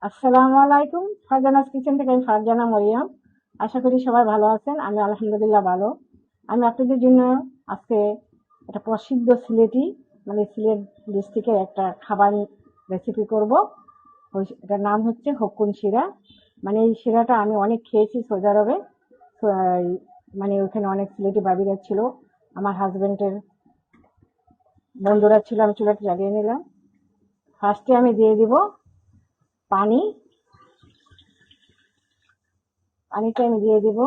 আসসালামু আলাইকুম। ফারজানাস কিচেন থেকে আমি ফারজানা মরিয়ম। আশা করি সবাই ভালো আছেন। আমি আলহামদুলিল্লাহ ভালো। আমি আপনাদের জন্য আজকে একটা প্রসিদ্ধ সিলেটি সিলেট ডিস্ট্রিক্টের একটা খাবার রেসিপি করব। এটার নাম হচ্ছে হকুন শিরা। এই শিরাটা আমি অনেক খেয়েছি সৌদি আরবে। তো, ওখানে অনেক সিলেটি বাবিরা ছিল, আমার হাজবেন্ডের বন্ধুরা ছিল। আমি চুলাটা জ্বালিয়ে নিলাম। ফার্স্টে আমি দিয়ে দিব পানি। পানিটা আমি দিয়ে দিব।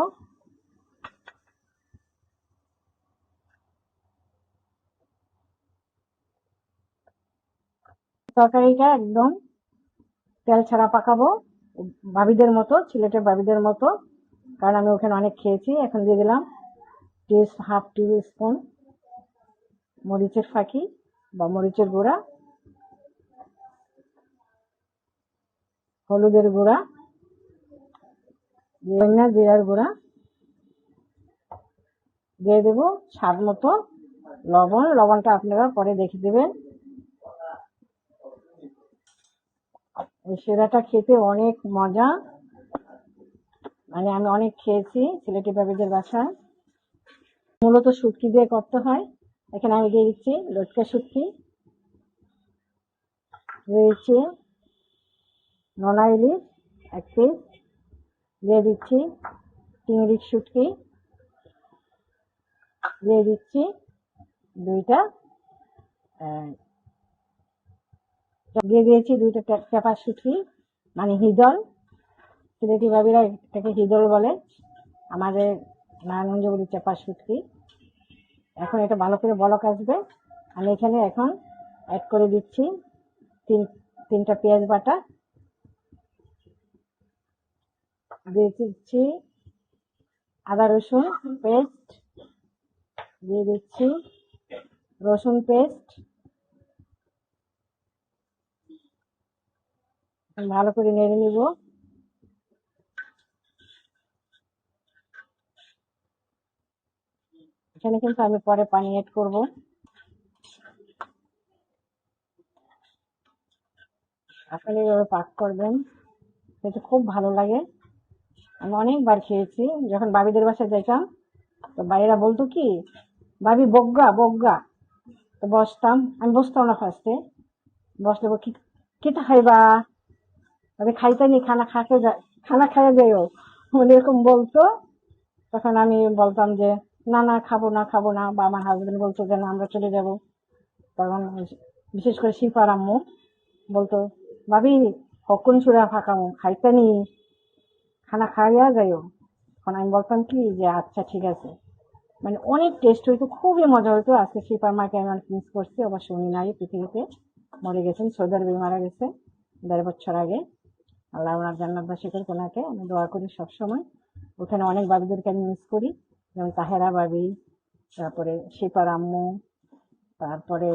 তরকারিটা একদম তেল ছাড়া পাকাবো, ভাবিদের মতো, সিলেটের ভাবিদের মতো, কারণ আমি ওখানে অনেক খেয়েছি। এখন দিয়ে দিলাম হাফ টেবিল স্পুন মরিচের ফাঁকি বা মরিচের গুঁড়া, হলুদের গুঁড়া, জিরার গুঁড়া, দিয়ে দেবো স্বাদ মতো লবণ। লবণটা আপনারা পরে দেখে দেবেন। এই শিরাটা খেতে অনেক মজা। আমি অনেক খেয়েছি সিলেটি ভাবিদের বাসায়। মূলত শুটকি দিয়ে করতে হয়। এখানে আমি দিয়ে দিচ্ছি লটকা শুটকি, দিয়ে দিচ্ছি নোনা ইলিশ 1 পিস, দিয়ে দিচ্ছি চিংড়ির শুটকি, দিয়ে দিচ্ছি 2টা, দিয়ে দিয়েছি 2টা চাপা শুটকি, হিদল। সিলেটি ভাবিরা এটাকে হিদল বলে, আমাদের নারায়ণগঞ্জ বলি চাপা শুটকি। এখন এটা ভালো করে বলক আসবে। আমি এখানে এখন অ্যাড করে দিচ্ছি 3টা পেঁয়াজ বাটা, দিয়ে দিচ্ছি আদা রসুন পেস্ট, দিয়ে দিচ্ছি রসুন পেস্ট। ভালো করে নেড়ে নিব। এখানে কিন্তু আমি পরে পানি অ্যাড করব। আপনারা এভাবে পাক করবেন, খেতে খুব ভালো লাগে। আমি অনেকবার খেয়েছি। যখন বাবিদের বাসায় যাইতাম, তো বাইরা বলতো কি, ভাবি বগ্গা বগ্গা। তো আমি বসতাম না ফার্স্টে। বসলে কিতা খাইবা, তবে খাইতানি খানা খাইয়া যাইও, উনি এরকম বলতো। তখন আমি বলতাম যে না না, খাবো না, বা আমার হাজবেন্ড বলতো যে না আমরা চলে যাব। তখন বিশেষ করে শিফার আম্মু বলতো, ভাবি কখন চূড়া ফাঁকামো, খাইতানি, খানা খাইয়া যাইও। তখন আমি বলতাম কি যে আচ্ছা ঠিক আছে। অনেক টেস্ট হইতো, খুবই মজা হইতো। আজকে শিপার মাকে আমি অনেক মিস করছি। অবশ্য উনি নাই পৃথিবীতে, মরে গেছেন, সৌদি আরবে মারা গেছে 1.5 বছর আগে। আল্লাহ ওনার জান্নাতবাসী করুক ওনাকে। আমি দোয়া করি সবসময়। ওখানে অনেক বাবিদেরকে আমি মিস করি, যেমন তাহেরা বাবি, তারপরে শিপার আম্মু, তারপরে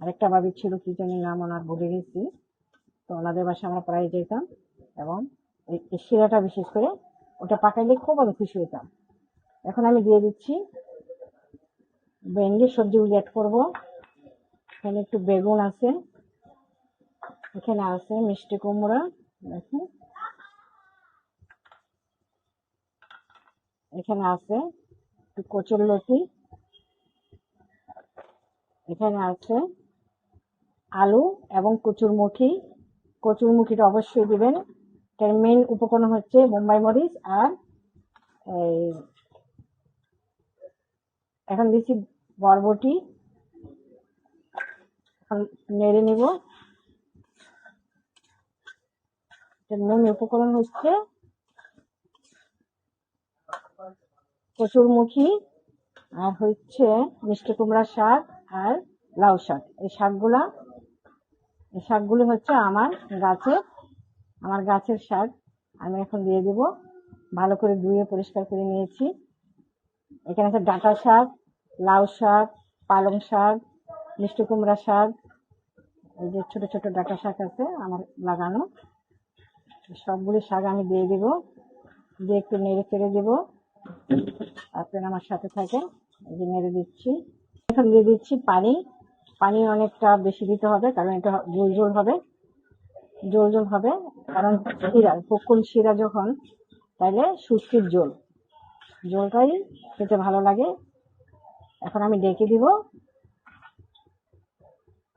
আরেকটা বাবি ছিল, কি জানি নাম, ওনার ভুলে গেছি। তো ওনাদের বাসায় আমরা প্রায় যেতাম, এবং এই শিরাটা বিশেষ করে ওটা পাকাইলে খুব আমি খুশি হতাম। এখন আমি দিয়ে দিচ্ছি ভেন্ডি সবজিগুলি অ্যাড করবো। এখানে একটু বেগুন আছে, এখানে আছে মিষ্টি কুমড়া, দেখুন এখানে আছে একটু কচুরলতি, এখানে আছে আলু এবং কচুরমুখিটা অবশ্যই দিবেন। এটার মেন উপকরণ হচ্ছে বোম্বাই মরিচ আর এই, এখন দিচ্ছি বরবটি। এখন নেড়ে নিব। এটার মেন উপকরণ হচ্ছে কচুরমুখী, আর হচ্ছে মিষ্টি কুমড়া শাক আর লাউ শাক। এই শাকগুলো হচ্ছে আমার গাছের শাক। আমি এখন দিয়ে দিব। ভালো করে ধুয়ে পরিষ্কার করে নিয়েছি। এখানে আছে ডাঁটা শাক, লাউ শাক, পালং শাক, মিষ্টি কুমড়া শাক, এই যে ছোট ছোট ডাঁটা শাক আছে আমার লাগানো। সবগুলি শাক আমি দিয়ে দিব, দিয়ে একটু নেড়ে চেড়ে দিব। আপনারা আমার সাথে থাকেন। এই যে নেড়ে দিচ্ছি। এখন দিয়ে দিচ্ছি পানি। পানি অনেকটা বেশি দিতে হবে, কারণ এটা ঝোল ঝোল হবে। জল জল হবে, কারণ শিরা পকুন শিরা যখন, তাইলে শুটকির জলটাই খেতে ভালো লাগে। এখন আমি ডেকে দিব,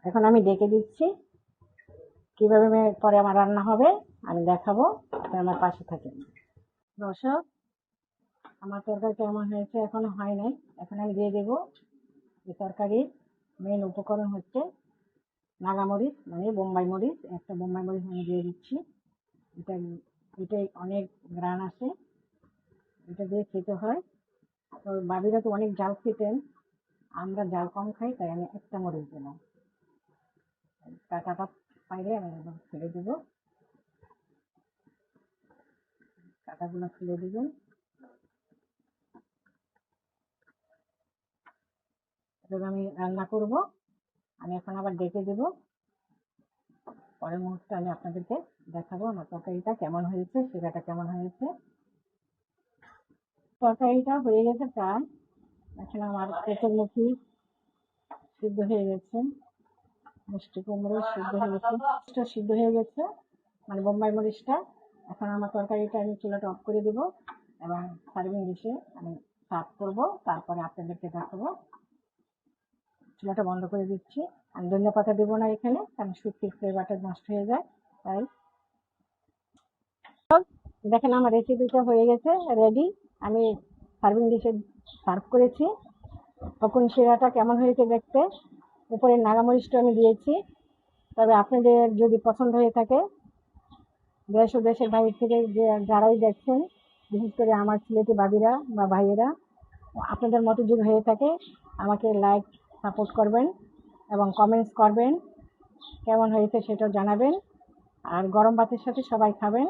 এখন আমি ডেকে দিচ্ছি। কিভাবে পরে আমার রান্না হবে আমি দেখাবো, আমার পাশে থাকেন। দর্শক, আমার তরকারি কেমন হয়েছে এখনো হয় নাই, এখন আমি দিয়ে দেবো। এই তরকারির মেন উপকরণ হচ্ছে নাগামরিচ, মানে বোম্বাই মরিচ। একটা বোম্বাই মরিচ আমি দিয়ে দিচ্ছি। এটা এটাই অনেক গ্রান আছে, এটা দিয়ে খেতে হয়। তো বাবিরা তো অনেক জাল খেতেন, আমরা জাল কম খাই, তাই আমি একটা মরিচ দিলাম। কাঁটাটা পাইলে আমি একদম ফেলে দেবো, কাঁটাগুলো ফেলে দেবেন। এবার আমি রান্না করব, আমি এখন আবার ডেকে দেবো। পরের মুহূর্তে আমি আপনাদেরকে দেখাবো আমার তরকারিটা কেমন হয়েছে, শিরাটা কেমন হয়েছে। তরকারিটা হয়ে গেছে প্রায়, এখন আমার কচুরমুখী সিদ্ধ হয়ে গেছে, মিষ্টি কুমড়ো সিদ্ধ হয়ে গেছে, সিদ্ধ হয়ে গেছে, মানে বোম্বাই মরিচটা। এখন আমার তরকারিটা আমি চুলাটা অফ করে দিব এবং সার্ভিং ডিশে আমি সার্ভ করবো, তারপরে আপনাদেরকে দেখাবো। চুলাটা বন্ধ করে দিচ্ছি। আমি ধনিয়া পাতা দেবো না এখানে, কারণ শুটকির ফ্লেভারটা নষ্ট হয়ে যায়। তাই দেখেন আমার রেসিপিটা হয়ে গেছে রেডি, আমি সার্ভিং ডিশে সার্ভ করেছি। তখন শিরাটা কেমন হয়েছে দেখতে, উপরে নাগামরিচটা আমি দিয়েছি। তবে আপনাদের যদি পছন্দ হয়ে থাকে, দেশ ও দেশের বাইরে থেকে যারাই দেখছেন, বিশেষ করে আমার ছেলেটি বাবিরা বা ভাইয়েরা, আপনাদের মতো যদি হয়ে থাকে আমাকে লাইক সাপোর্ট করবেন এবং কমেন্টস করবেন, কেমন হয়েছে সেটাও জানাবেন। আর গরম ভাতের সাথে সবাই খাবেন,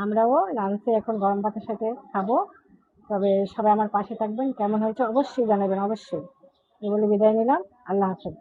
আমরাও লাঞ্চে এখন গরম ভাতের সাথে খাবো। তবে সবাই আমার পাশে থাকবেন, কেমন হয়েছে অবশ্যই জানাবেন, অবশ্যই। এই বলে বিদায় নিলাম, আল্লাহ হাফেজ।